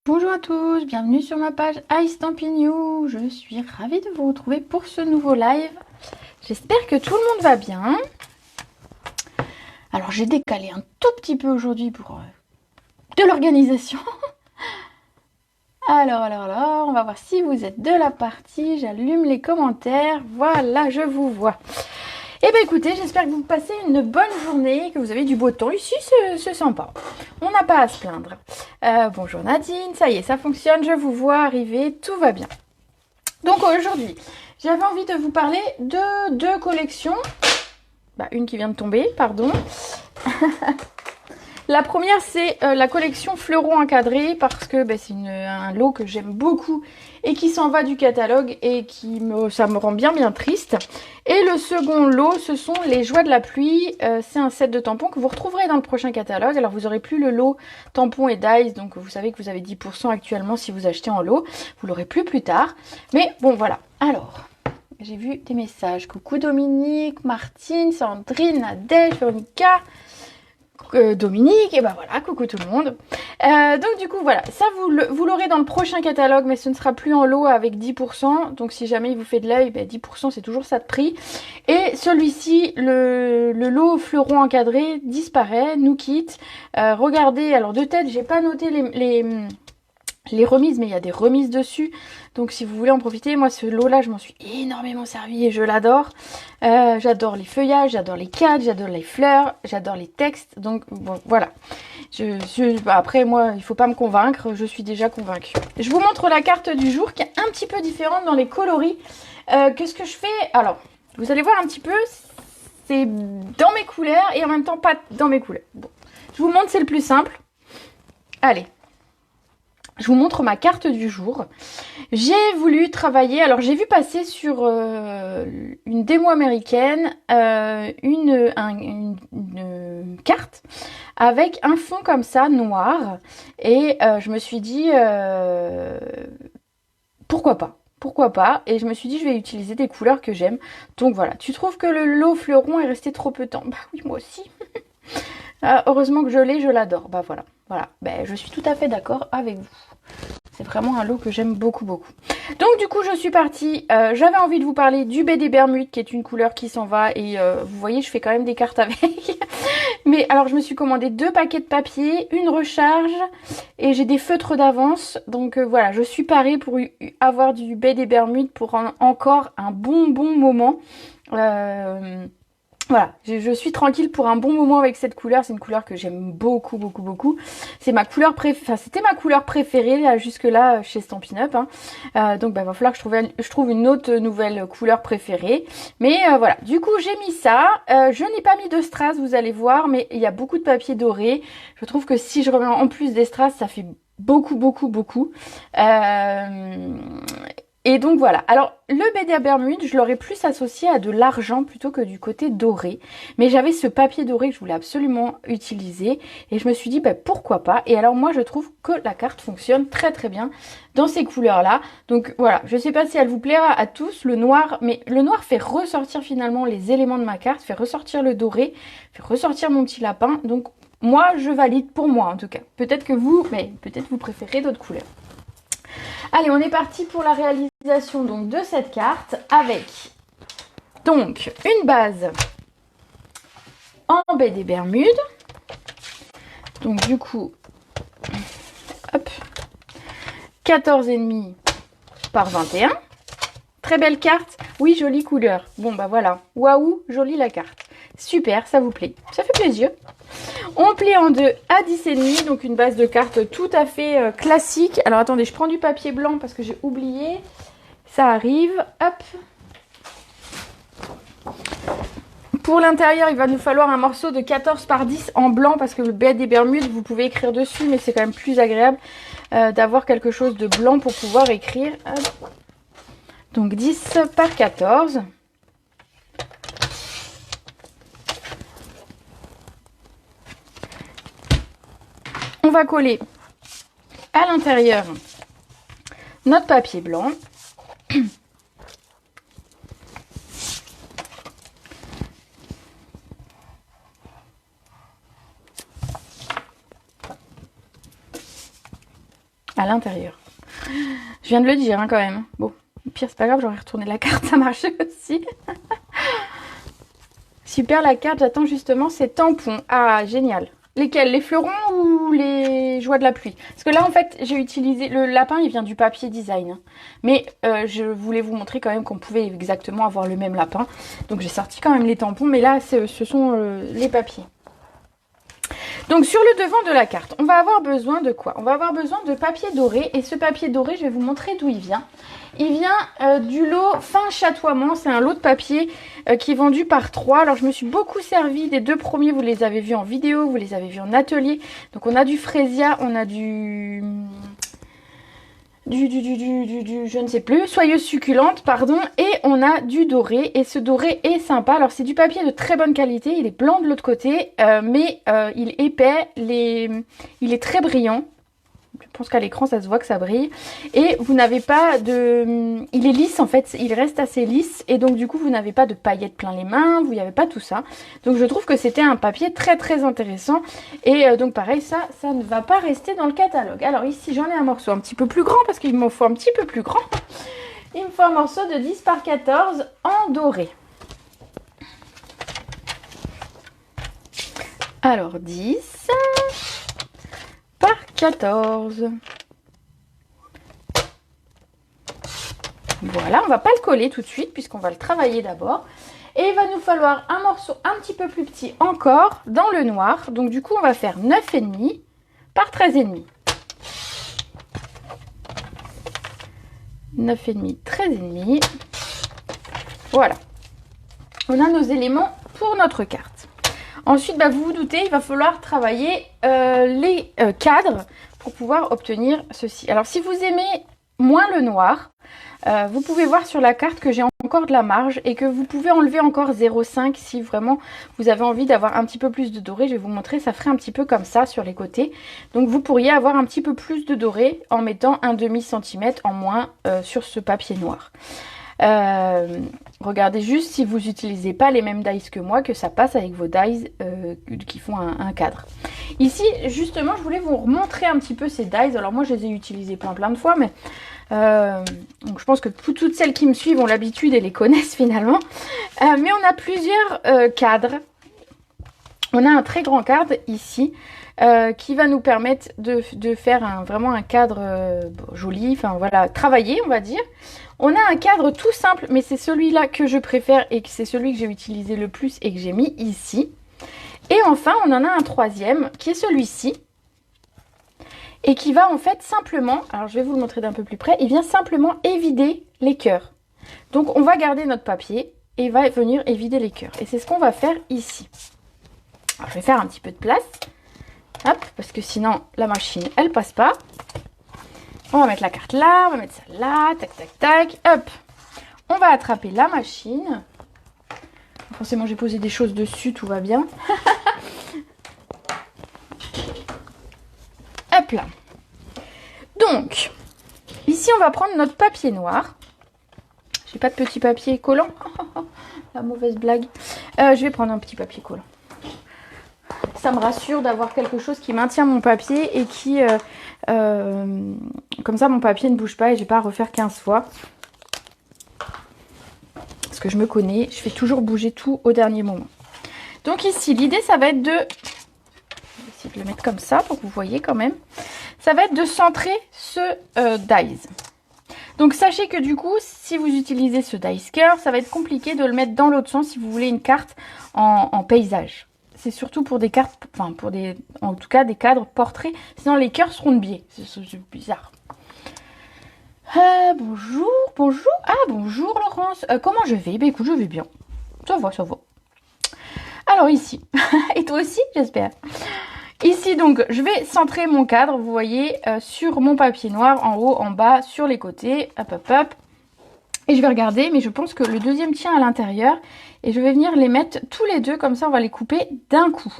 Bonjour à tous, bienvenue sur ma page iStampin' You. Je suis ravie de vous retrouver pour ce nouveau live. J'espère que tout le monde va bien. Alors j'ai décalé un tout petit peu aujourd'hui pour de l'organisation. Alors, on va voir si vous êtes de la partie. J'allume les commentaires. Voilà, je vous vois. Eh bien écoutez, j'espère que vous passez une bonne journée, que vous avez du beau temps. Ici, c'est sympa. On n'a pas à se plaindre. Bonjour Nadine, ça y est, ça fonctionne, je vous vois arriver, tout va bien. Donc aujourd'hui, j'avais envie de vous parler de deux collections. Une qui vient de tomber, pardon. La première, c'est la collection Fleurons encadrés parce que c'est un lot que j'aime beaucoup et qui s'en va du catalogue et ça me rend bien triste. Et le second lot, ce sont les Joies de la pluie. C'est un set de tampons que vous retrouverez dans le prochain catalogue. Alors, vous n'aurez plus le lot tampons et dice, donc vous savez que vous avez 10% actuellement si vous achetez en lot. Vous l'aurez plus tard. Mais bon, voilà. Alors, j'ai vu des messages. Coucou Dominique, Martine, Sandrine, Nadège, Véronica... Dominique, et voilà, coucou tout le monde. Donc du coup voilà, ça vous l'aurez dans le prochain catalogue, mais ce ne sera plus en lot avec 10%. Donc si jamais il vous fait de l'œil, 10% c'est toujours ça de prix. Et celui-ci, le lot fleuron encadré disparaît, nous quitte. Regardez, alors de tête, j'ai pas noté les remises, mais il y a des remises dessus. Donc si vous voulez en profiter, moi ce lot là je m'en suis énormément servi et je l'adore. J'adore les feuillages, j'adore les cadres, j'adore les fleurs, j'adore les textes. Donc bon, voilà. Après moi il faut pas me convaincre, je suis déjà convaincue. Je vous montre la carte du jour qui est un petit peu différente dans les coloris. Qu'est-ce que je fais? Alors vous allez voir un petit peu, c'est dans mes couleurs et en même temps pas dans mes couleurs. Bon, je vous montre, c'est le plus simple. Allez. Je vous montre ma carte du jour. J'ai voulu travailler, alors j'ai vu passer sur une démo américaine une carte avec un fond comme ça, noir. Et je me suis dit, pourquoi pas? Pourquoi pas? Et je me suis dit, je vais utiliser des couleurs que j'aime. Donc voilà, tu trouves que le lot fleuron est resté trop peu de temps? Bah oui, moi aussi. Heureusement que je l'ai, je l'adore. Voilà. Je suis tout à fait d'accord avec vous. C'est vraiment un lot que j'aime beaucoup. Donc du coup, je suis partie. J'avais envie de vous parler du baie des Bermudes, qui est une couleur qui s'en va. Et vous voyez, je fais quand même des cartes avec. Mais alors, je me suis commandé 2 paquets de papier, une recharge. Et j'ai des feutres d'avance. Donc voilà, je suis parée pour avoir du baie des Bermudes pour encore un bon moment. Voilà, je suis tranquille pour un bon moment avec cette couleur. C'est une couleur que j'aime beaucoup. C'est ma couleur c'était ma couleur préférée là, jusque là chez Stampin' Up. Donc va falloir que je trouve une autre nouvelle couleur préférée. Mais voilà, du coup j'ai mis ça. Je n'ai pas mis de strass, vous allez voir, mais il y a beaucoup de papier doré. Je trouve que si je remets en plus des strass, ça fait beaucoup. Et donc voilà. Alors le BD Bermude, je l'aurais plus associé à de l'argent plutôt que du côté doré. Mais j'avais ce papier doré que je voulais absolument utiliser. Et je me suis dit pourquoi pas. Et alors moi je trouve que la carte fonctionne très bien dans ces couleurs là. Donc voilà, je sais pas si elle vous plaira à tous, le noir. Mais le noir fait ressortir finalement les éléments de ma carte, fait ressortir le doré, fait ressortir mon petit lapin. Donc moi je valide pour moi en tout cas. Peut-être que peut-être vous préférez d'autres couleurs. Allez, on est parti pour la réalisation donc de cette carte avec donc une base en baie des Bermudes. Donc du coup, hop, 14,5 par 21. Très belle carte. Oui, jolie couleur. Bon voilà. Waouh, jolie la carte. Super, ça vous plaît. Ça fait plaisir. On plie en deux à 10,5, donc une base de cartes tout à fait classique. Alors attendez, je prends du papier blanc parce que j'ai oublié. Ça arrive, hop. Pour l'intérieur, il va nous falloir un morceau de 14 par 10 en blanc parce que le baie des Bermudes, vous pouvez écrire dessus, mais c'est quand même plus agréable d'avoir quelque chose de blanc pour pouvoir écrire. Hop. Donc 10 par 14. On va coller à l'intérieur notre papier blanc. à l'intérieur. Je viens de le dire hein, quand même. Bon, au pire c'est pas grave, j'aurais retourné la carte, ça marche aussi. Super la carte, j'attends justement ces tampons. Ah génial. Lesquels? Les fleurons ou les joies de la pluie? Parce que là en fait j'ai utilisé, le lapin il vient du papier design. Mais je voulais vous montrer quand même qu'on pouvait exactement avoir le même lapin. Donc j'ai sorti quand même les tampons, mais là ce sont les papiers. Donc sur le devant de la carte, on va avoir besoin de quoi? On va avoir besoin de papier doré. Et ce papier doré, je vais vous montrer d'où il vient. Il vient du lot Fin Chatoiement. C'est un lot de papier qui est vendu par 3. Alors je me suis beaucoup servi des 2 premiers. Vous les avez vus en vidéo, vous les avez vus en atelier. Donc on a du Frésia, on a du je ne sais plus, Soyeuse Succulente, pardon, et on a du doré, et ce doré est sympa. Alors c'est du papier de très bonne qualité, il est blanc de l'autre côté, mais il est épais, il est très brillant. Je pense qu'à l'écran ça se voit que ça brille, et vous n'avez pas de... il est lisse en fait, il reste assez lisse, et donc du coup vous n'avez pas de paillettes plein les mains, vous n'y avez pas tout ça. Donc je trouve que c'était un papier très très intéressant, et donc pareil ça ne va pas rester dans le catalogue. Alors ici j'en ai un morceau un petit peu plus grand, parce qu'il m'en faut un petit peu plus grand. Il me faut un morceau de 10 par 14 en doré. Alors 10 par 14. Voilà, on va pas le coller tout de suite puisqu'on va le travailler d'abord. Et il va nous falloir un morceau un petit peu plus petit encore dans le noir. Donc du coup, on va faire 9,5 par 13,5. 9,5, 13,5. Voilà. On a nos éléments pour notre carte. Ensuite, vous vous doutez, il va falloir travailler les cadres pour pouvoir obtenir ceci. Alors, si vous aimez moins le noir, vous pouvez voir sur la carte que j'ai encore de la marge et que vous pouvez enlever encore 0,5 si vraiment vous avez envie d'avoir un petit peu plus de doré. Je vais vous montrer, ça ferait un petit peu comme ça sur les côtés. Donc, vous pourriez avoir un petit peu plus de doré en mettant un demi-centimètre en moins sur ce papier noir. Regardez juste si vous n'utilisez pas les mêmes dies que moi, que ça passe avec vos dies qui font un cadre. Ici justement je voulais vous remontrer un petit peu ces dies. Alors moi je les ai utilisés plein de fois, mais donc je pense que toutes celles qui me suivent ont l'habitude et les connaissent finalement. Mais on a plusieurs cadres. On a un très grand cadre ici qui va nous permettre de faire vraiment un cadre joli, enfin voilà, travaillé on va dire. On a un cadre tout simple, mais c'est celui-là que je préfère et que c'est celui que j'ai utilisé le plus et que j'ai mis ici. Et enfin, on en a un troisième qui est celui-ci et qui va en fait simplement, alors je vais vous le montrer d'un peu plus près, il vient simplement évider les cœurs. Donc on va garder notre papier et il va venir évider les cœurs. Et c'est ce qu'on va faire ici. Alors je vais faire un petit peu de place, hop, parce que sinon la machine elle passe pas. On va mettre la carte là, on va mettre ça là, tac, tac, tac, hop. On va attraper la machine. Forcément, j'ai posé des choses dessus, tout va bien. Hop là. Donc, ici, on va prendre notre papier noir. J'ai pas de petit papier collant. La mauvaise blague. Je vais prendre un petit papier collant. Ça me rassure d'avoir quelque chose qui maintient mon papier et qui... comme ça mon papier ne bouge pas et j'ai pas à refaire 15 fois. Parce que je me connais, je fais toujours bouger tout au dernier moment. Donc ici, l'idée ça va être de... Je vais essayer de le mettre comme ça pour que vous voyez quand même. Ça va être de centrer ce dies. Donc sachez que du coup, si vous utilisez ce dies curve, ça va être compliqué de le mettre dans l'autre sens si vous voulez une carte en paysage. C'est surtout pour des cartes, enfin pour des, en tout cas des cadres portraits, sinon les cœurs seront de biais. C'est bizarre. Bonjour, bonjour. Ah bonjour Laurence. Comment je vais? Ben écoute, je vais bien. Ça va, ça va. Alors ici, et toi aussi j'espère. Ici donc, je vais centrer mon cadre, vous voyez, sur mon papier noir, en haut, en bas, sur les côtés, hop hop hop. Et je vais regarder, mais je pense que le deuxième tient à l'intérieur. Et je vais venir les mettre tous les deux, comme ça on va les couper d'un coup.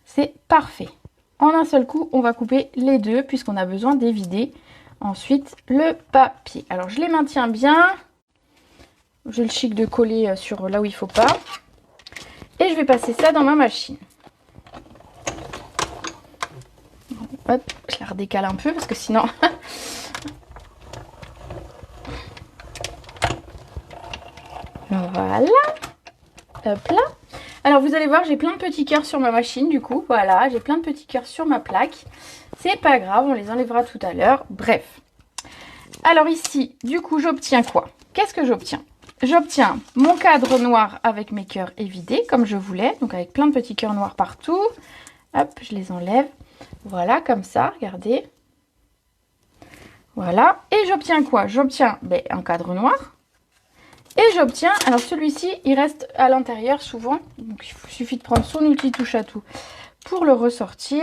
C'est parfait. En un seul coup, on va couper les deux, puisqu'on a besoin d'évider ensuite le papier. Alors je les maintiens bien. J'ai le chic de coller sur là où il ne faut pas. Et je vais passer ça dans ma machine. Hop, je la redécale un peu parce que sinon... Voilà. Hop là. Alors vous allez voir, j'ai plein de petits cœurs sur ma machine du coup. Voilà, j'ai plein de petits cœurs sur ma plaque. C'est pas grave, on les enlèvera tout à l'heure. Bref. Alors ici, du coup, j'obtiens quoi? Qu'est-ce que j'obtiens? J'obtiens mon cadre noir avec mes cœurs évidés, comme je voulais. Donc avec plein de petits cœurs noirs partout. Hop, je les enlève. Voilà, comme ça, regardez. Voilà. Et j'obtiens quoi? J'obtiens un cadre noir. Et j'obtiens, alors celui-ci, il reste à l'intérieur souvent. Donc il suffit de prendre son outil touche à tout pour le ressortir.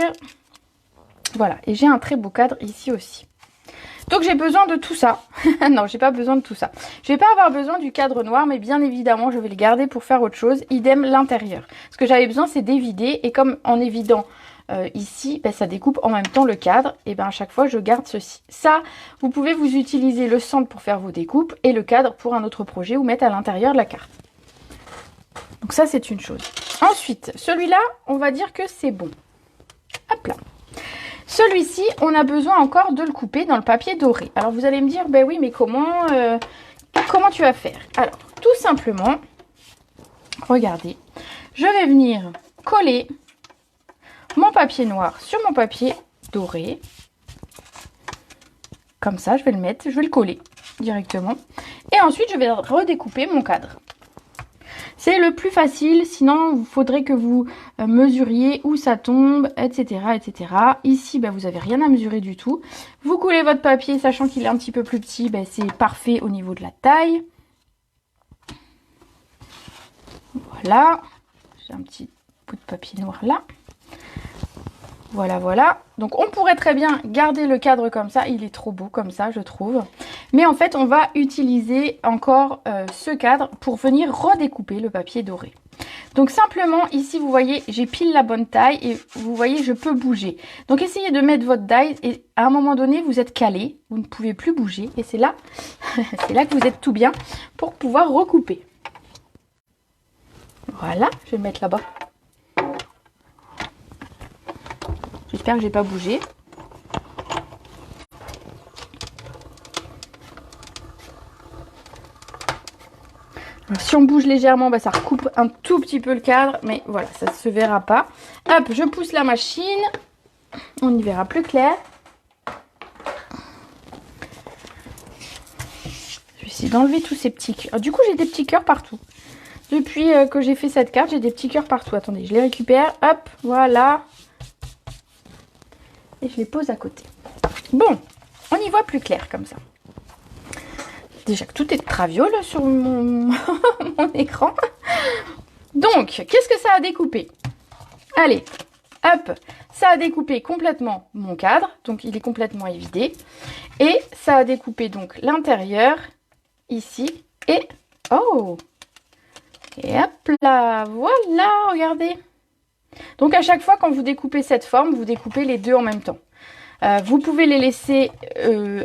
Voilà, et j'ai un très beau cadre ici aussi. Donc j'ai besoin de tout ça. Non, j'ai pas besoin de tout ça. Je vais pas avoir besoin du cadre noir, mais bien évidemment, je vais le garder pour faire autre chose. Idem l'intérieur. Ce que j'avais besoin, c'est d'évider. Et comme en évidant ici, ça découpe en même temps le cadre, et à chaque fois, je garde ceci. Ça, vous pouvez vous utiliser le centre pour faire vos découpes et le cadre pour un autre projet ou mettre à l'intérieur de la carte. Donc ça, c'est une chose. Ensuite, celui-là, on va dire que c'est bon. Hop là. Celui-ci, on a besoin encore de le couper dans le papier doré. Alors vous allez me dire, ben oui, mais comment tu vas faire? Alors, tout simplement, regardez, je vais venir coller mon papier noir sur mon papier doré. Comme ça, je vais le mettre, je vais le coller directement. Et ensuite, je vais redécouper mon cadre. C'est le plus facile, sinon il faudrait que vous mesuriez où ça tombe, etc. etc. Ici, vous n'avez rien à mesurer du tout. Vous coulez votre papier, sachant qu'il est un petit peu plus petit, c'est parfait au niveau de la taille. Voilà, j'ai un petit bout de papier noir là. Voilà, voilà. Donc on pourrait très bien garder le cadre comme ça. Il est trop beau comme ça, je trouve. Mais en fait, on va utiliser encore ce cadre pour venir redécouper le papier doré. Donc simplement, ici, vous voyez, j'ai pile la bonne taille et vous voyez, je peux bouger. Donc essayez de mettre votre die et à un moment donné, vous êtes calé. Vous ne pouvez plus bouger et c'est là, c'est là que vous êtes tout bien pour pouvoir recouper. Voilà, je vais le mettre là-bas. J'espère que j'ai pas bougé. Alors, si on bouge légèrement, ça recoupe un tout petit peu le cadre, mais voilà, ça ne se verra pas. Hop, je pousse la machine. On y verra plus clair. Je vais essayer d'enlever tous ces petits cœurs. Du coup, j'ai des petits cœurs partout. Depuis que j'ai fait cette carte, j'ai des petits cœurs partout. Attendez, je les récupère. Hop, voilà. Et je les pose à côté. Bon, on y voit plus clair comme ça. Déjà que tout est traviole sur mon écran. Donc, qu'est-ce que ça a découpé? Allez, hop, ça a découpé complètement mon cadre. Donc, il est complètement évidé. Et ça a découpé donc l'intérieur, ici. Et, oh! Et hop là, voilà, regardez. Donc à chaque fois quand vous découpez cette forme, vous découpez les deux en même temps. Vous pouvez les laisser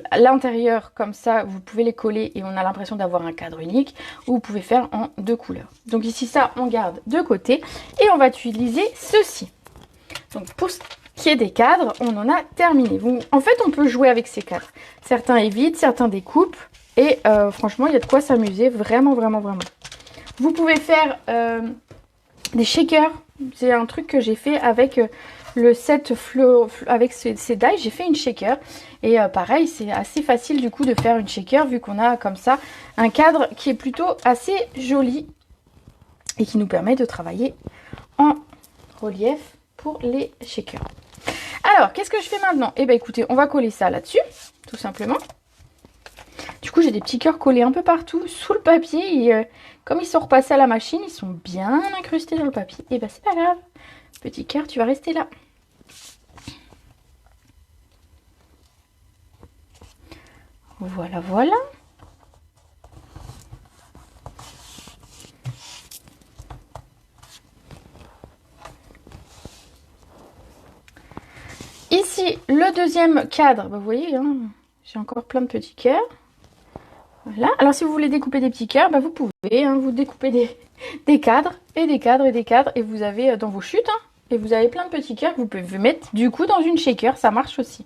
à l'intérieur comme ça, vous pouvez les coller et on a l'impression d'avoir un cadre unique. Ou vous pouvez faire en deux couleurs. Donc ici ça, on garde de côté et on va utiliser ceci. Donc pour ce qui est des cadres, on en a terminé. Donc, en fait, on peut jouer avec ces cadres. Certains évitent, certains découpent et franchement, il y a de quoi s'amuser, vraiment, vraiment, vraiment. Vous pouvez faire des shakers. C'est un truc que j'ai fait avec le set avec ces die. J'ai fait une shaker. Et pareil, c'est assez facile du coup de faire une shaker vu qu'on a comme ça un cadre qui est plutôt assez joli. Et qui nous permet de travailler en relief pour les shakers. Alors, qu'est-ce que je fais maintenant? Eh bien écoutez, on va coller ça là-dessus, tout simplement. Du coup, j'ai des petits cœurs collés un peu partout sous le papier. Et comme ils sont repassés à la machine, ils sont bien incrustés dans le papier. Et c'est pas grave. Petit cœur, tu vas rester là. Voilà, voilà. Ici, le deuxième cadre. Vous voyez, hein, j'ai encore plein de petits cœurs. Voilà. Alors, si vous voulez découper des petits cœurs, vous pouvez. Hein, vous découpez des cadres et des cadres et des cadres. Et vous avez dans vos chutes, hein, Et vous avez plein de petits cœurs que vous pouvez mettre du coup dans une shaker, ça marche aussi.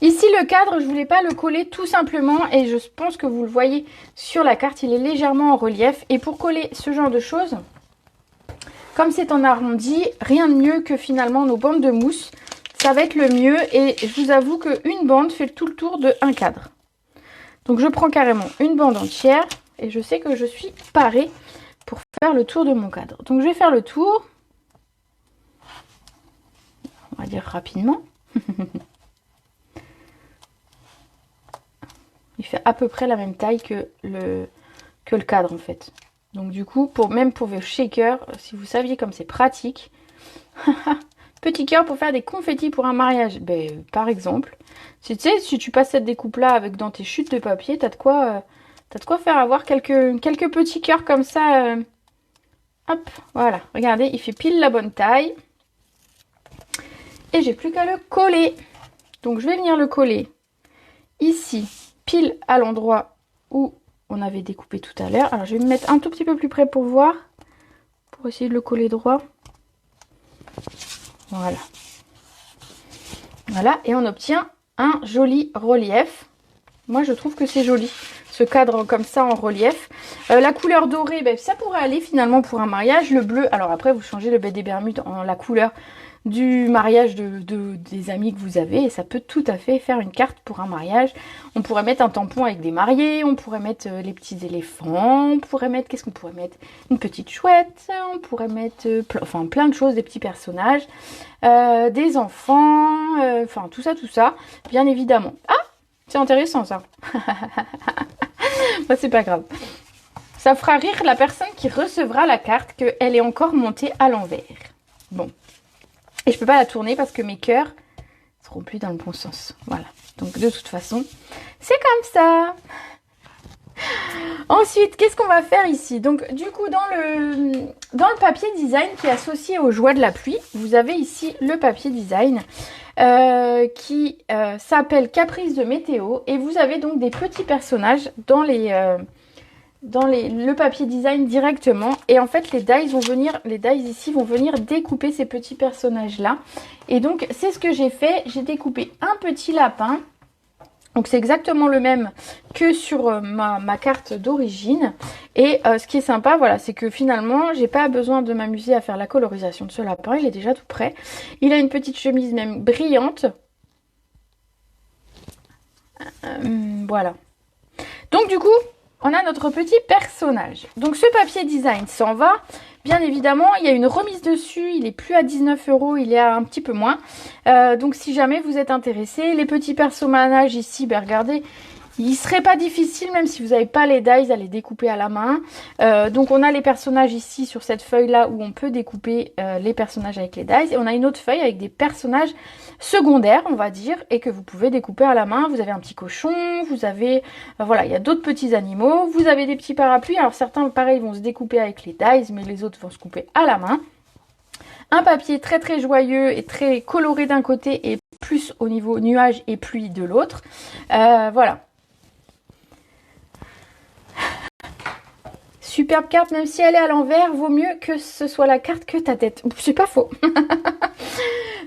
Ici, le cadre, je voulais pas le coller tout simplement et je pense que vous le voyez sur la carte, il est légèrement en relief. Et pour coller ce genre de choses, comme c'est en arrondi, rien de mieux que finalement nos bandes de mousse. Ça va être le mieux et je vous avoue qu'une bande fait tout le tour de un cadre. Donc je prends carrément une bande entière et je sais que je suis parée pour faire le tour de mon cadre. Donc je vais faire le tour. On va dire rapidement. Il fait à peu près la même taille que le cadre en fait. Donc du coup, même pour vos shakers, si vous saviez comme c'est pratique. Petit cœur pour faire des confettis pour un mariage. Ben, par exemple, si tu passes cette découpe là avec dans tes chutes de papier, t'as de quoi faire avoir quelques petits cœurs comme ça. Hop, voilà. Regardez, il fait pile la bonne taille. Et j'ai plus qu'à le coller. Donc je vais venir le coller ici, pile à l'endroit où on avait découpé tout à l'heure. Alors je vais me mettre un tout petit peu plus près pour voir, pour essayer de le coller droit. Voilà. Voilà, et on obtient un joli relief. Moi, je trouve que c'est joli, ce cadre comme ça en relief. La couleur dorée, ben, ça pourrait aller finalement pour un mariage. Le bleu, alors après, vous changez le baie des Bermudes en la couleur du mariage des amis que vous avez. Et ça peut tout à fait faire une carte pour un mariage. On pourrait mettre un tampon avec des mariés, on pourrait mettre les petits éléphants, on pourrait mettre, qu'est-ce qu'on pourrait mettre? Une petite chouette, on pourrait mettre enfin plein de choses, des petits personnages, des enfants, enfin tout ça, bien évidemment. Ah, c'est intéressant ça. Bah, c'est pas grave. Ça fera rire la personne qui recevra la carte qu'elle est encore montée à l'envers. Bon. Et je peux pas la tourner parce que mes cœurs seront plus dans le bon sens. Voilà. Donc de toute façon, c'est comme ça. Ensuite, qu'est-ce qu'on va faire ici? Donc du coup, dans le papier design qui est associé aux joies de la pluie, vous avez ici le papier design qui s'appelle Caprice de météo. Et vous avez donc des petits personnages dans le papier design directement. Et en fait, les dies ici vont venir découper ces petits personnages là. Et donc, c'est ce que j'ai fait. J'ai découpé un petit lapin. Donc, c'est exactement le même que sur ma carte d'origine. Et ce qui est sympa, voilà, c'est que finalement, j'ai pas besoin de m'amuser à faire la colorisation de ce lapin. Il est déjà tout prêt. Il a une petite chemise même brillante. Voilà. Donc, du coup, on a notre petit personnage. Donc ce papier design s'en va. Bien évidemment, il y a une remise dessus. Il est plus à 19 €, il est à un petit peu moins. Donc si jamais vous êtes intéressé, les petits personnages ici, ben regardez, il serait pas difficile, même si vous n'avez pas les dies, à les découper à la main. Donc on a les personnages ici sur cette feuille là où on peut découper les personnages avec les dies. Et on a une autre feuille avec des personnages secondaires, on va dire, et que vous pouvez découper à la main. Vous avez un petit cochon, vous avez, voilà, il y a d'autres petits animaux. Vous avez des petits parapluies. Alors certains, pareil, vont se découper avec les dies, mais les autres vont se couper à la main. Un papier très très joyeux et très coloré d'un côté et plus au niveau nuages et pluie de l'autre. Voilà. Superbe carte, même si elle est à l'envers, vaut mieux que ce soit la carte que ta tête. C'est pas faux.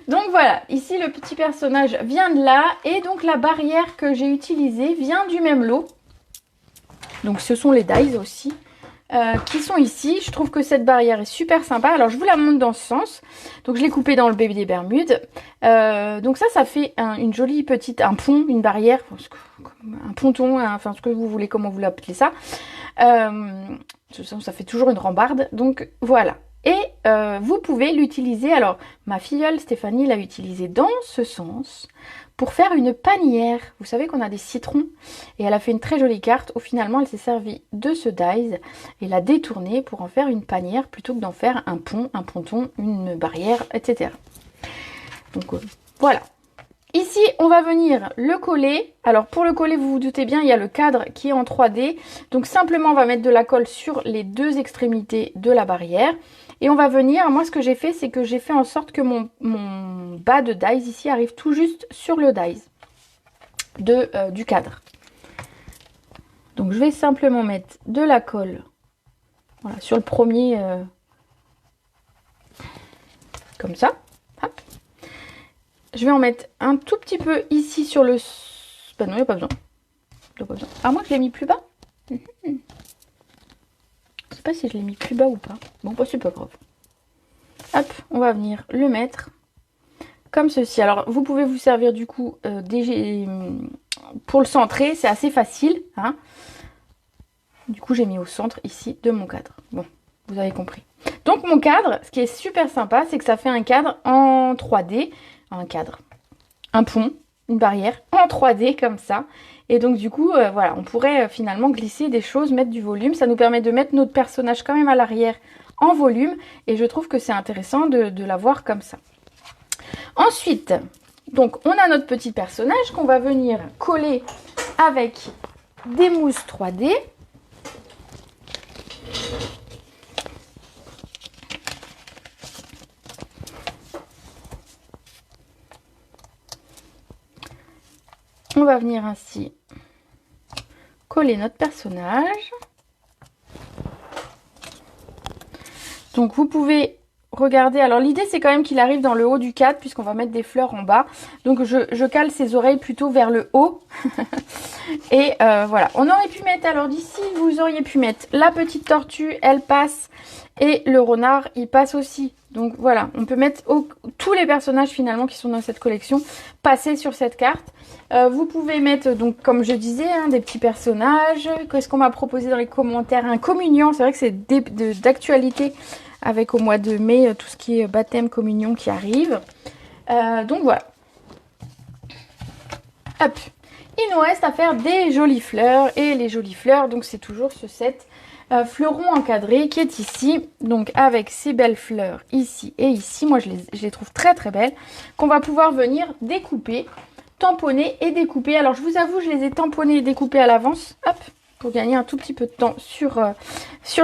Donc voilà, ici le petit personnage vient de là. Et donc la barrière que j'ai utilisée vient du même lot. Donc ce sont les dies aussi qui sont ici. Je trouve que cette barrière est super sympa. Alors je vous la montre dans ce sens. Donc je l'ai coupée dans le bébé des Bermudes. Donc ça fait une jolie petite, un pont, une barrière, un ponton, enfin ce que vous voulez, comment vous l'appelez ça. Ça fait toujours une rambarde. Donc voilà. Et vous pouvez l'utiliser. Alors ma filleule Stéphanie l'a utilisé dans ce sens pour faire une panière. Vous savez qu'on a des citrons et elle a fait une très jolie carte où finalement elle s'est servie de ce dies et l'a détourné pour en faire une panière plutôt que d'en faire un pont, un ponton, une barrière, etc. Donc voilà. Ici, on va venir le coller. Alors pour le coller, vous vous doutez bien, il y a le cadre qui est en 3D. Donc simplement, on va mettre de la colle sur les deux extrémités de la barrière. Et on va venir, moi ce que j'ai fait, c'est que j'ai fait en sorte que mon bas de dies ici arrive tout juste sur le dies du cadre. Donc je vais simplement mettre de la colle, voilà, sur le premier, comme ça. Hop. Je vais en mettre un tout petit peu ici sur le... Bah non, il n'y a pas besoin. Ah, moi, je l'ai mis plus bas. Je sais pas si je l'ai mis plus bas ou pas. Bon, bah, c'est pas grave. Hop, on va venir le mettre comme ceci. Alors, vous pouvez vous servir du coup pour le centrer. C'est assez facile. Hein. Du coup, j'ai mis au centre ici de mon cadre. Bon, vous avez compris. Donc, mon cadre, ce qui est super sympa, c'est que ça fait un cadre en 3D. Un pont, une barrière en 3D comme ça. Et donc du coup, voilà, on pourrait finalement glisser des choses, mettre du volume. Ça nous permet de mettre notre personnage quand même à l'arrière en volume. Et je trouve que c'est intéressant de l'avoir comme ça. Ensuite, donc on a notre petit personnage qu'on va venir coller avec des mousses 3D. On va venir ainsi coller notre personnage. Donc vous pouvez regarder, alors l'idée c'est quand même qu'il arrive dans le haut du cadre puisqu'on va mettre des fleurs en bas. Donc je cale ses oreilles plutôt vers le haut. Et voilà, on aurait pu mettre, alors d'ici vous auriez pu mettre la petite tortue, elle passe, et le renard il passe aussi. Donc voilà, on peut mettre tous les personnages finalement qui sont dans cette collection passer sur cette carte. Vous pouvez mettre, donc comme je disais, hein, des petits personnages. Qu'est-ce qu'on m'a proposé dans les commentaires? Un communion, c'est vrai que c'est d'actualité avec au mois de mai tout ce qui est baptême, communion qui arrive. Donc voilà. Hop. Il nous reste à faire des jolies fleurs. Et les jolies fleurs, donc c'est toujours ce set fleuron encadré qui est ici. Donc avec ces belles fleurs ici et ici. Moi je les trouve très très belles. Qu'on va pouvoir venir découper, tamponner et découper. Alors je vous avoue, je les ai tamponnés et découpés à l'avance. Hop. Pour gagner un tout petit peu de temps sur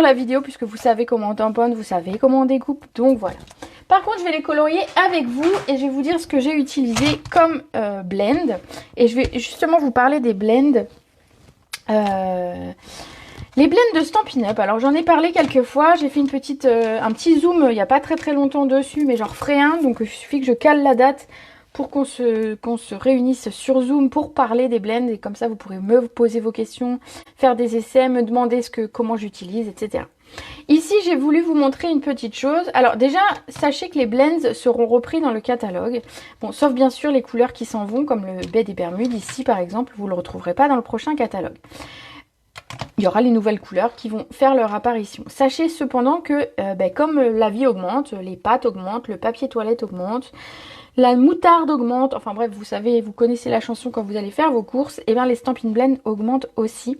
la vidéo. Puisque vous savez comment on tamponne, vous savez comment on découpe. Donc voilà. Par contre, je vais les colorier avec vous et je vais vous dire ce que j'ai utilisé comme blend. Et je vais justement vous parler des blends. Les blends de Stampin' Up. Alors, j'en ai parlé quelques fois. J'ai fait un petit zoom il n'y a pas très très longtemps dessus, mais j'en referai un. Donc, il suffit que je cale la date pour qu'on se réunisse sur Zoom pour parler des blends. Et comme ça, vous pourrez me poser vos questions, faire des essais, me demander comment j'utilise, etc. Ici, j'ai voulu vous montrer une petite chose. Alors déjà, sachez que les blends seront repris dans le catalogue. Bon, sauf bien sûr les couleurs qui s'en vont, comme le baie des Bermudes. Ici, par exemple, vous ne le retrouverez pas dans le prochain catalogue. Il y aura les nouvelles couleurs qui vont faire leur apparition. Sachez cependant que, comme la vie augmente, les pâtes augmentent, le papier toilette augmente, la moutarde augmente. Enfin bref, vous savez, vous connaissez la chanson quand vous allez faire vos courses. Et bien, les Stampin' Blend augmentent aussi.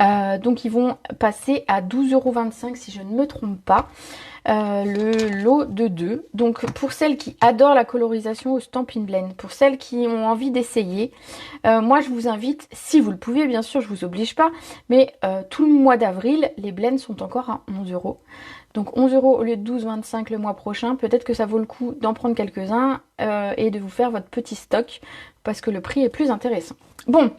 Donc ils vont passer à 12,25 € si je ne me trompe pas, le lot de 2. Donc pour celles qui adorent la colorisation au Stampin' Blend, pour celles qui ont envie d'essayer, moi je vous invite, si vous le pouvez bien sûr, je vous oblige pas, mais tout le mois d'avril, les blends sont encore à 11 €. Donc 11 € au lieu de 12,25 € le mois prochain. Peut-être que ça vaut le coup d'en prendre quelques-uns et de vous faire votre petit stock parce que le prix est plus intéressant. Bon,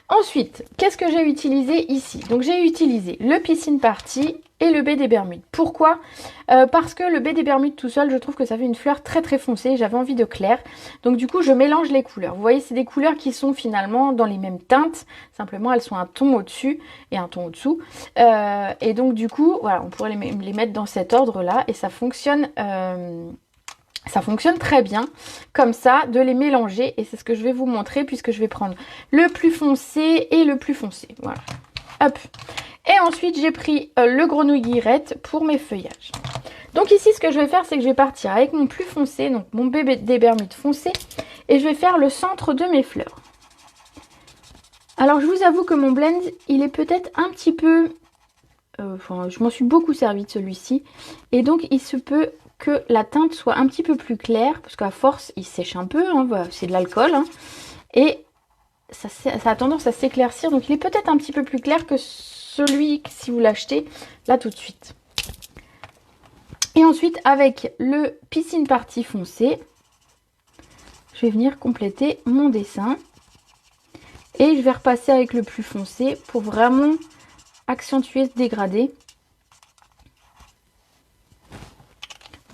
ensuite, qu'est-ce que j'ai utilisé ici? Donc j'ai utilisé le Piscine Party et le baie des Bermudes. Pourquoi? Parce que le baie des Bermudes tout seul, je trouve que ça fait une fleur très très foncée. J'avais envie de clair. Donc du coup, je mélange les couleurs. Vous voyez, c'est des couleurs qui sont finalement dans les mêmes teintes. Simplement, elles sont un ton au-dessus et un ton au-dessous. Et donc du coup, voilà, on pourrait les mettre dans cet ordre-là. Et ça fonctionne... Ça fonctionne très bien, comme ça, de les mélanger. Et c'est ce que je vais vous montrer, puisque je vais prendre le plus foncé et le plus foncé. Voilà. Hop. Et ensuite, j'ai pris le grenouille guillerette pour mes feuillages. Donc ici, ce que je vais faire, c'est que je vais partir avec mon plus foncé, donc mon bébé des Bermudes foncé. Et je vais faire le centre de mes fleurs. Alors, je vous avoue que mon blend, il est peut-être un petit peu... je m'en suis beaucoup servi de celui-ci. Et donc, il se peut... que la teinte soit un petit peu plus claire, parce qu'à force il sèche un peu, hein, voilà, c'est de l'alcool, hein, et ça a tendance à s'éclaircir, donc il est peut-être un petit peu plus clair que celui si vous l'achetez là tout de suite. Et ensuite avec le Piscine Party foncé, je vais venir compléter mon dessin, et je vais repasser avec le plus foncé pour vraiment accentuer ce dégradé.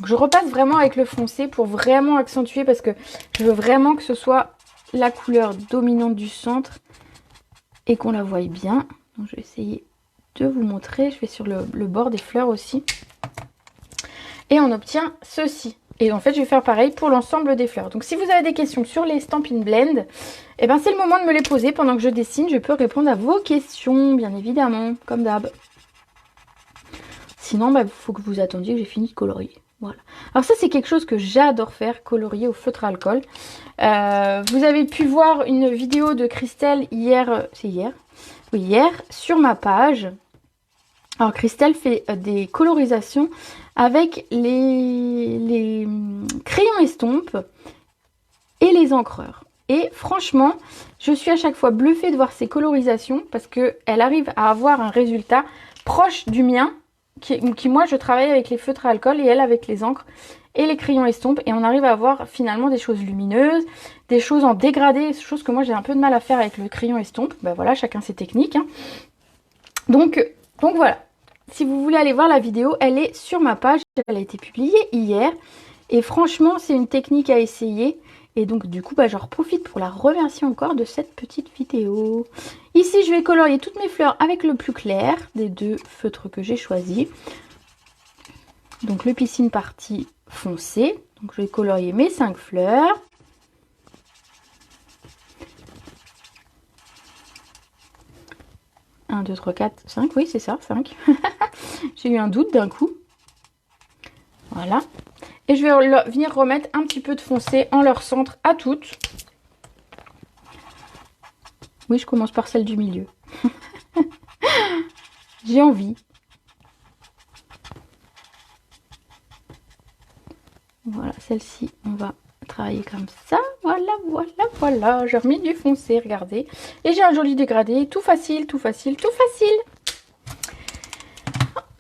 Donc je repasse vraiment avec le foncé pour vraiment accentuer parce que je veux vraiment que ce soit la couleur dominante du centre et qu'on la voie bien. Donc je vais essayer de vous montrer. Je vais sur le bord des fleurs aussi. Et on obtient ceci. Et en fait, je vais faire pareil pour l'ensemble des fleurs. Donc si vous avez des questions sur les Stampin' Blend, eh ben, c'est le moment de me les poser pendant que je dessine. Je peux répondre à vos questions, bien évidemment, comme d'hab. Sinon, il faut que vous attendiez que j'ai fini de colorier. Voilà. Alors ça, c'est quelque chose que j'adore faire, colorier au feutre à alcool. Vous avez pu voir une vidéo de Christelle hier, c'est hier? Oui, hier, sur ma page. Alors Christelle fait des colorisations avec les crayons estompes et les encreurs. Et franchement, je suis à chaque fois bluffée de voir ces colorisations parce qu'elle arrive à avoir un résultat proche du mien, qui moi je travaille avec les feutres à alcool et elle avec les encres et les crayons estompes. Et on arrive à avoir finalement des choses lumineuses, des choses en dégradé, choses que moi j'ai un peu de mal à faire avec le crayon estompe. Ben voilà, chacun ses techniques. Hein. Donc voilà. Si vous voulez aller voir la vidéo, elle est sur ma page. Elle a été publiée hier. Et franchement, c'est une technique à essayer. Et donc, du coup, j'en profite pour la remercier encore de cette petite vidéo. Ici, je vais colorier toutes mes fleurs avec le plus clair des deux feutres que j'ai choisis. Donc, le Piscine Party foncé. Donc, je vais colorier mes 5 fleurs. « 1, 2, 3, 4, 5. Oui, c'est ça, 5. J'ai eu un doute d'un coup. Voilà. Et je vais venir remettre un petit peu de foncé en leur centre à toutes. Oui, je commence par celle du milieu. J'ai envie. Voilà, celle-ci, on va travailler comme ça. Voilà, voilà, voilà. J'ai remis du foncé, regardez. Et j'ai un joli dégradé. Tout facile, tout facile, tout facile.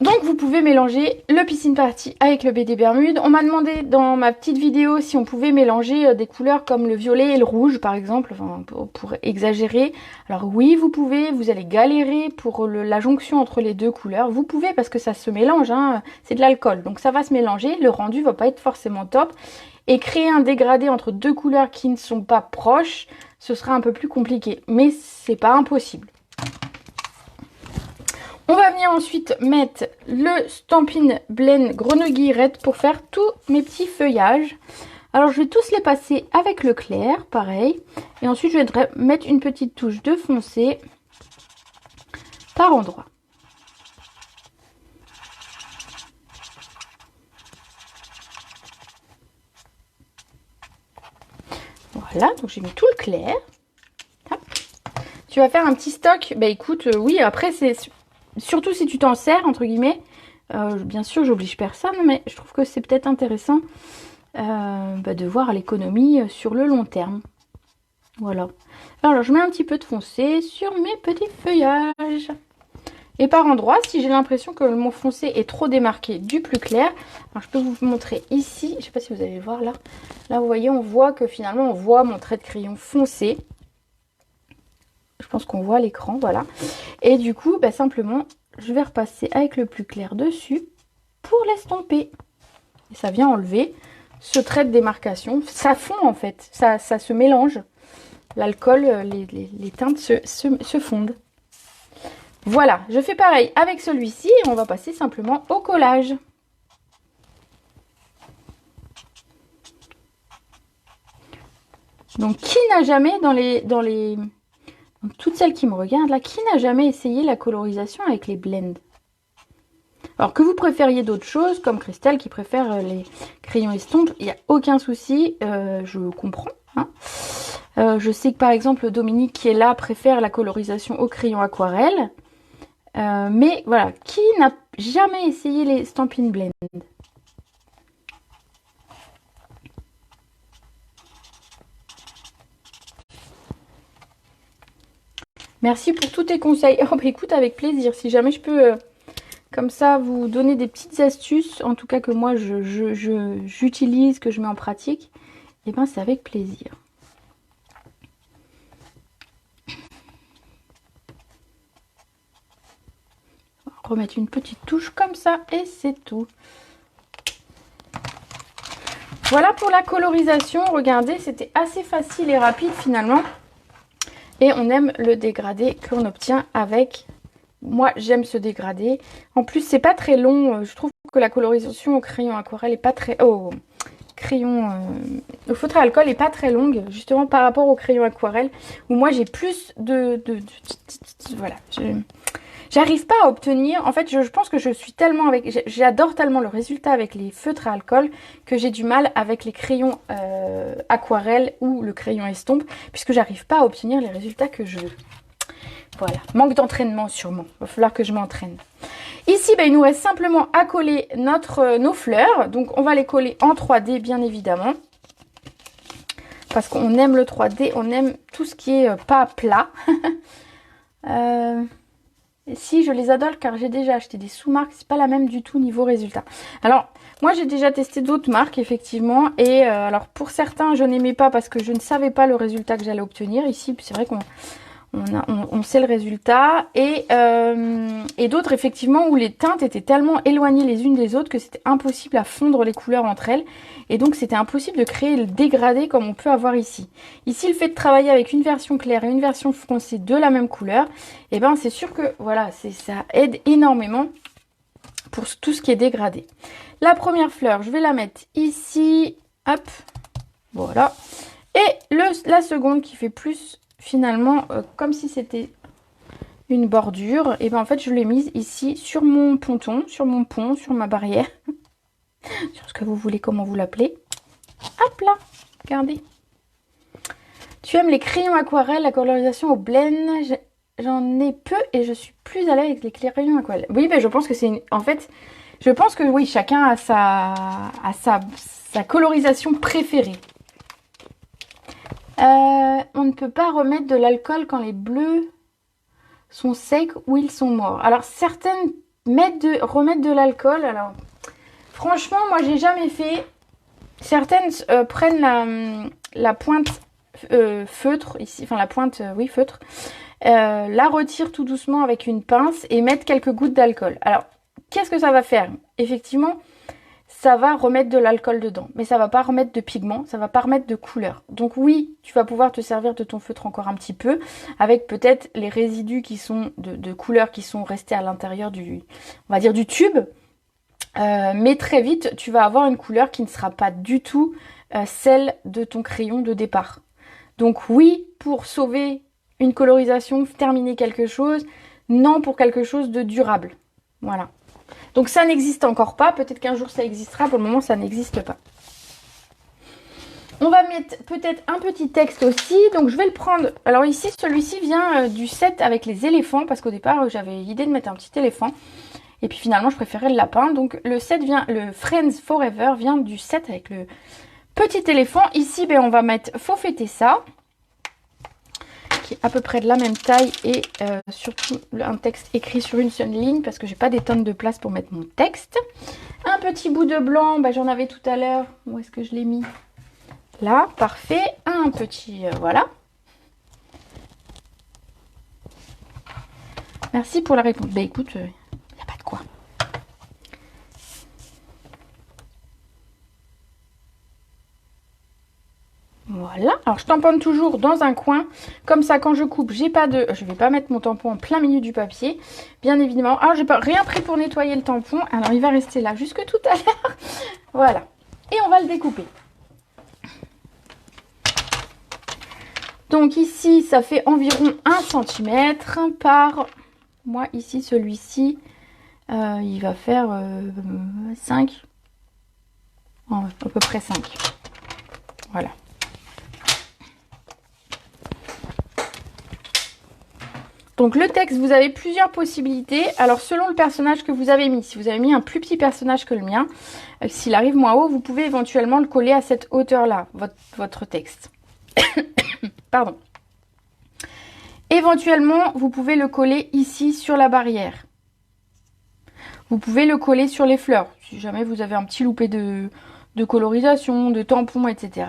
Donc vous pouvez mélanger le Piscine Party avec le BD Bermude. On m'a demandé dans ma petite vidéo si on pouvait mélanger des couleurs comme le violet et le rouge par exemple, enfin, pour exagérer. Alors oui, vous pouvez, vous allez galérer pour la jonction entre les deux couleurs. Vous pouvez parce que ça se mélange, hein, c'est de l'alcool, donc ça va se mélanger. Le rendu va pas être forcément top. Et créer un dégradé entre deux couleurs qui ne sont pas proches, ce sera un peu plus compliqué. Mais c'est pas impossible. On va venir ensuite mettre le Stampin' Blend Grenouille Red pour faire tous mes petits feuillages. Alors je vais tous les passer avec le clair, pareil. Et ensuite je vais mettre une petite touche de foncé par endroit. Voilà, donc j'ai mis tout le clair. Hop. Tu vas faire un petit stock. Bah écoute, oui, après c'est... Surtout si tu t'en sers, entre guillemets. Bien sûr, j'oblige personne, mais je trouve que c'est peut-être intéressant de voir l'économie sur le long terme. Voilà. Alors, je mets un petit peu de foncé sur mes petits feuillages. Et par endroits, si j'ai l'impression que mon foncé est trop démarqué du plus clair, alors je peux vous montrer ici. Je ne sais pas si vous allez voir là. Là, vous voyez, on voit que finalement, on voit mon trait de crayon foncé. Je pense qu'on voit l'écran, voilà. Et du coup, simplement, je vais repasser avec le plus clair dessus pour l'estomper. Et ça vient enlever ce trait de démarcation. Ça fond en fait, ça se mélange. L'alcool, les teintes se fondent. Voilà, je fais pareil avec celui-ci et on va passer simplement au collage. Donc, qui n'a jamais donc, toutes celles qui me regardent là, qui n'a jamais essayé la colorisation avec les blends? Alors que vous préfériez d'autres choses, comme Christelle qui préfère les crayons estompes, il n'y a aucun souci, je comprends. Hein. Je sais que par exemple Dominique qui est là préfère la colorisation au crayon aquarelle. Mais voilà, qui n'a jamais essayé les Stampin' Blend? Merci pour tous tes conseils. Oh bah écoute, avec plaisir. Si jamais je peux, comme ça, vous donner des petites astuces, en tout cas que moi j'utilise, que je mets en pratique, et ben c'est avec plaisir. On va remettre une petite touche comme ça et c'est tout. Voilà pour la colorisation. Regardez, c'était assez facile et rapide finalement. Et on aime le dégradé qu'on obtient avec... Moi, j'aime ce dégradé. En plus, c'est pas très long. Je trouve que la colorisation au crayon aquarelle est pas très... au feutre à alcool est pas très longue, justement par rapport au crayon aquarelle, où moi j'ai plus voilà. J'arrive pas à obtenir... En fait, je pense que je suis tellement avec... J'adore tellement le résultat avec les feutres à alcool que j'ai du mal avec les crayons aquarelle ou le crayon estompe, puisque j'arrive pas à obtenir les résultats que je veux. Voilà, manque d'entraînement sûrement. Il va falloir que je m'entraîne. Ici, il nous reste simplement à coller nos fleurs. Donc, on va les coller en 3D, bien évidemment. Parce qu'on aime le 3D, on aime tout ce qui est pas plat. Si, je les adore car j'ai déjà acheté des sous-marques. C'est pas la même du tout niveau résultat. Alors, moi, j'ai déjà testé d'autres marques, effectivement. Et alors, pour certains, je n'aimais pas parce que je ne savais pas le résultat que j'allais obtenir. Ici, c'est vrai qu'on... On sait le résultat et d'autres effectivement où les teintes étaient tellement éloignées les unes des autres que c'était impossible à fondre les couleurs entre elles et donc c'était impossible de créer le dégradé comme on peut avoir ici. Ici le fait de travailler avec une version claire et une version foncée de la même couleur, et ben c'est sûr que voilà, ça aide énormément pour tout ce qui est dégradé. La première fleur, je vais la mettre ici, hop, voilà. Et la seconde qui fait plus finalement comme si c'était une bordure, et ben en fait je l'ai mise ici sur mon ponton, sur mon pont, sur ma barrière, sur ce que vous voulez, comment vous l'appelez. Hop là, regardez. Tu aimes les crayons aquarelles, la colorisation au blend? J'en ai peu et je suis plus à l'aise avec les crayons aquarelles. Oui, ben je pense que c'est en fait, je pense que oui, chacun a sa colorisation préférée. On ne peut pas remettre de l'alcool quand les bleus sont secs ou ils sont morts. Alors certaines remettent de l'alcool. Alors franchement, moi j'ai jamais fait. Certaines prennent la pointe feutre ici, enfin la pointe oui feutre, la retirent tout doucement avec une pince et mettent quelques gouttes d'alcool. Alors qu'est-ce que ça va faire? Effectivement, ça va remettre de l'alcool dedans, mais ça va pas remettre de pigment, ça va pas remettre de couleur. Donc oui, tu vas pouvoir te servir de ton feutre encore un petit peu, avec peut-être les résidus qui sont de couleurs qui sont restés à l'intérieur on va dire du tube. Mais très vite, tu vas avoir une couleur qui ne sera pas du tout celle de ton crayon de départ. Donc oui, pour sauver une colorisation, terminer quelque chose, non pour quelque chose de durable. Voilà. Donc ça n'existe encore pas, peut-être qu'un jour ça existera, pour le moment ça n'existe pas. On va mettre peut-être un petit texte aussi, donc je vais le prendre. Alors ici, celui-ci vient du set avec les éléphants, parce qu'au départ j'avais l'idée de mettre un petit éléphant. Et puis finalement je préférais le lapin, donc le Friends Forever vient du set avec le petit éléphant. Ici on va mettre Faut fêter ça, qui est à peu près de la même taille et surtout un texte écrit sur une seule ligne parce que j'ai pas des tonnes de place pour mettre mon texte. Un petit bout de blanc, j'en avais tout à l'heure. Où est-ce que je l'ai mis? Là, parfait. Un petit, voilà. Merci pour la réponse. Écoute, il n'y a pas de quoi. Voilà, alors je tamponne toujours dans un coin, comme ça quand je coupe, je vais pas mettre mon tampon en plein milieu du papier, bien évidemment. Alors j'ai pas rien pris pour nettoyer le tampon, alors il va rester là jusque tout à l'heure. Voilà, et on va le découper. Donc ici, ça fait environ 1 cm par, moi ici, celui-ci, il va faire 5, à peu près 5, voilà. Donc le texte, vous avez plusieurs possibilités. Alors selon le personnage que vous avez mis, si vous avez mis un plus petit personnage que le mien, s'il arrive moins haut, vous pouvez éventuellement le coller à cette hauteur-là, votre texte. Pardon. Éventuellement, vous pouvez le coller ici sur la barrière. Vous pouvez le coller sur les fleurs. Si jamais vous avez un petit loupé de colorisation, de tampons, etc.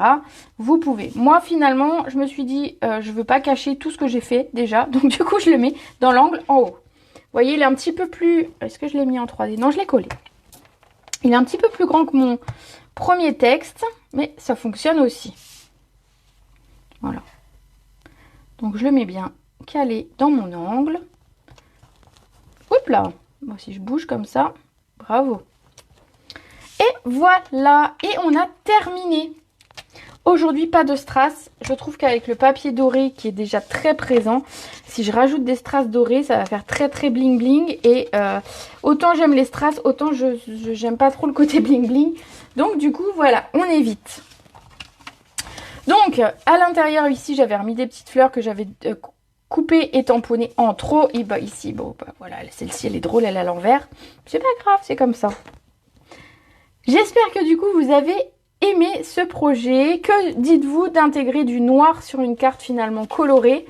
Vous pouvez. Moi, finalement, je me suis dit, je veux pas cacher tout ce que j'ai fait déjà. Donc, du coup, je le mets dans l'angle en haut. Vous voyez, il est un petit peu plus... Est-ce que je l'ai mis en 3D? Non, je l'ai collé. Il est un petit peu plus grand que Premier texte, mais ça fonctionne aussi. Voilà. Donc je le mets bien calé dans mon angle. Hop là. Bon, si je bouge comme ça, bravo. Et voilà, et on a terminé. Aujourd'hui, pas de strass. Je trouve qu'avec le papier doré qui est déjà très présent, si je rajoute des strass dorés, ça va faire très très bling bling. Et autant j'aime les strass, autant j'aime pas trop le côté bling bling. Donc du coup, voilà, on évite. Donc, à l'intérieur ici, j'avais remis des petites fleurs que j'avais coupées et tamponnées en trop. Et bah ici, bon, bah voilà, celle-ci, elle est drôle, elle est à l'envers. C'est pas grave, c'est comme ça. J'espère que du coup, vous avez aimé ce projet. Que dites-vous d'intégrer du noir sur une carte finalement colorée?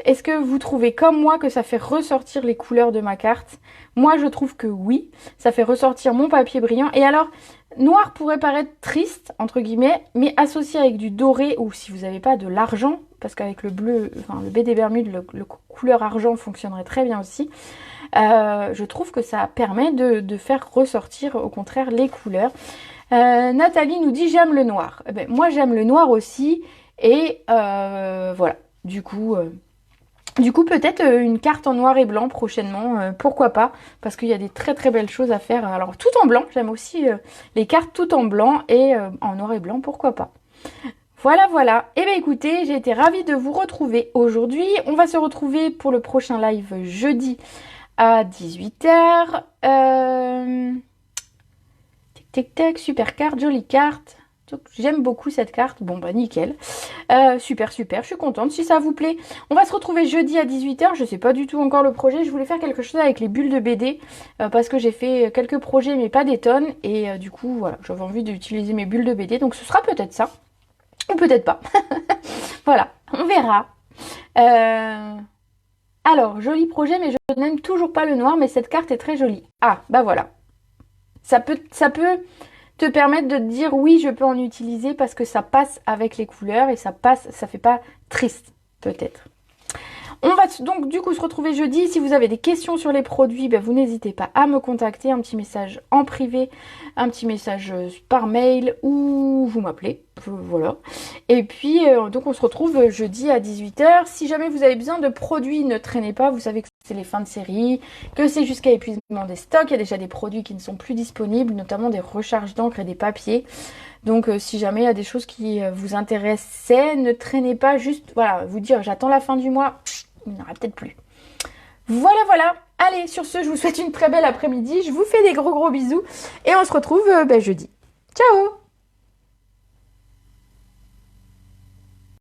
Est-ce que vous trouvez comme moi que ça fait ressortir les couleurs de ma carte? Moi, je trouve que oui. Ça fait ressortir mon papier brillant. Et alors, noir pourrait paraître triste, entre guillemets, mais associé avec du doré ou si vous n'avez pas de l'argent, parce qu'avec le bleu, enfin le BD Bermude, le couleur argent fonctionnerait très bien aussi. Je trouve que ça permet de faire ressortir au contraire les couleurs. Nathalie nous dit j'aime le noir. Eh ben, moi j'aime le noir aussi et voilà. Du coup peut-être une carte en noir et blanc prochainement, pourquoi pas, parce qu'il y a des très très belles choses à faire. Alors tout en blanc, j'aime aussi les cartes tout en blanc et en noir et blanc, pourquoi pas. Voilà. Et bien écoutez, j'ai été ravie de vous retrouver aujourd'hui. On va se retrouver pour le prochain live jeudi à 18h. Tic tac, super carte, jolie carte. J'aime beaucoup cette carte. Bon bah nickel. Super, je suis contente si ça vous plaît. On va se retrouver jeudi à 18h. Je sais pas du tout encore le projet. Je voulais faire quelque chose avec les bulles de BD parce que j'ai fait quelques projets mais pas des tonnes. Et du coup voilà, j'avais envie d'utiliser mes bulles de BD. Donc ce sera peut-être ça. Ou peut-être pas. Voilà, on verra. Alors, joli projet, mais je n'aime toujours pas le noir, mais cette carte est très jolie. Ah, bah voilà. Ça peut te permettre de te dire oui, je peux en utiliser parce que ça passe avec les couleurs et ça fait pas triste, peut-être. On va donc du coup se retrouver jeudi. Si vous avez des questions sur les produits, ben, vous n'hésitez pas à me contacter. Un petit message en privé, un petit message par mail ou vous m'appelez. Voilà. Et puis donc on se retrouve jeudi à 18h. Si jamais vous avez besoin de produits, ne traînez pas. Vous savez que c'est les fins de série, que c'est jusqu'à épuisement des stocks. Il y a déjà des produits qui ne sont plus disponibles, notamment des recharges d'encre et des papiers. Donc si jamais il y a des choses qui vous intéressaient, ne traînez pas, juste voilà, vous dire j'attends la fin du mois. Il n'y en aura peut-être plus. Voilà. Allez, sur ce, je vous souhaite une très belle après-midi. Je vous fais des gros bisous. Et on se retrouve jeudi. Ciao!